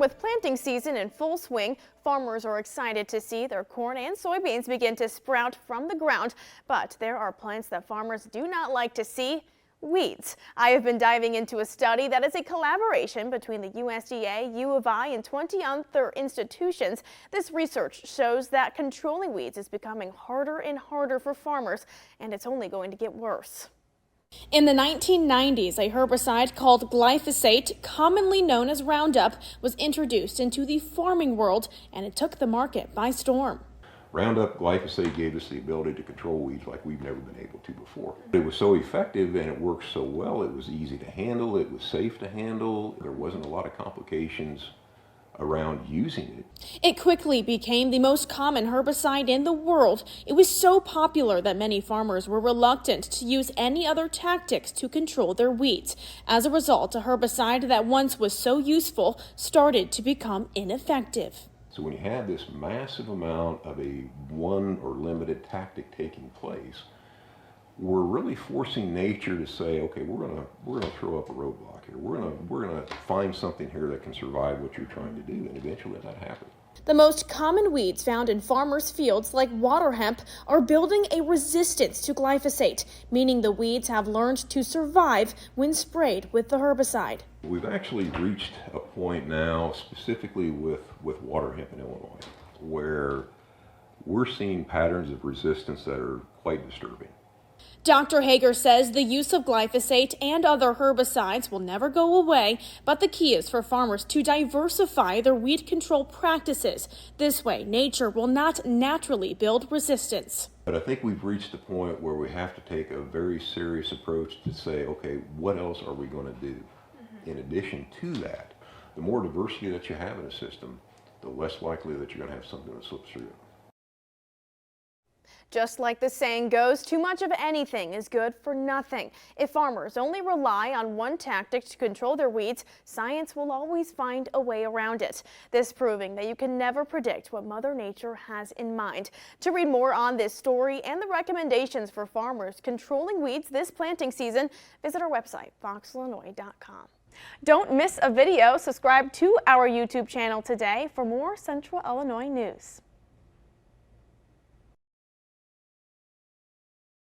With planting season in full swing, farmers are excited to see their corn and soybeans begin to sprout from the ground. But there are plants that farmers do not like to see: weeds. I have been diving into a study that is a collaboration between the USDA, U of I, and 20 other institutions. This research shows that controlling weeds is becoming harder and harder for farmers, and it's only going to get worse. In the 1990s, a herbicide called glyphosate, commonly known as Roundup, was introduced into the farming world, and it took the market by storm. Roundup glyphosate gave us the ability to control weeds like we've never been able to before. It was so effective and it worked so well. It was easy to handle. It was safe to handle. There wasn't a lot of complications around using it. It quickly became the most common herbicide in the world. It was so popular that many farmers were reluctant to use any other tactics to control their weeds. As a result, a herbicide that once was so useful started to become ineffective. So when you have this massive amount of a one or limited tactic taking place, we're really forcing nature to say, okay, we're gonna throw up a roadblock here. We're gonna find something here that can survive what you're trying to do, and eventually that happens. The most common weeds found in farmers' fields, like water hemp, are building a resistance to glyphosate, meaning the weeds have learned to survive when sprayed with the herbicide. We've actually reached a point now, specifically with water hemp in Illinois, where we're seeing patterns of resistance that are quite disturbing. Dr. Hager says the use of glyphosate and other herbicides will never go away, but the key is for farmers to diversify their weed control practices. This way, nature will not naturally build resistance. But I think we've reached a point where we have to take a very serious approach to say, okay, what else are we going to do? In addition to that, the more diversity that you have in a system, the less likely that you're going to have something that slips through. Just like the saying goes, too much of anything is good for nothing. If farmers only rely on one tactic to control their weeds, science will always find a way around it. This proving that you can never predict what Mother Nature has in mind. To read more on this story and the recommendations for farmers controlling weeds this planting season, visit our website, foxillinois.com. Don't miss a video. Subscribe to our YouTube channel today for more Central Illinois news.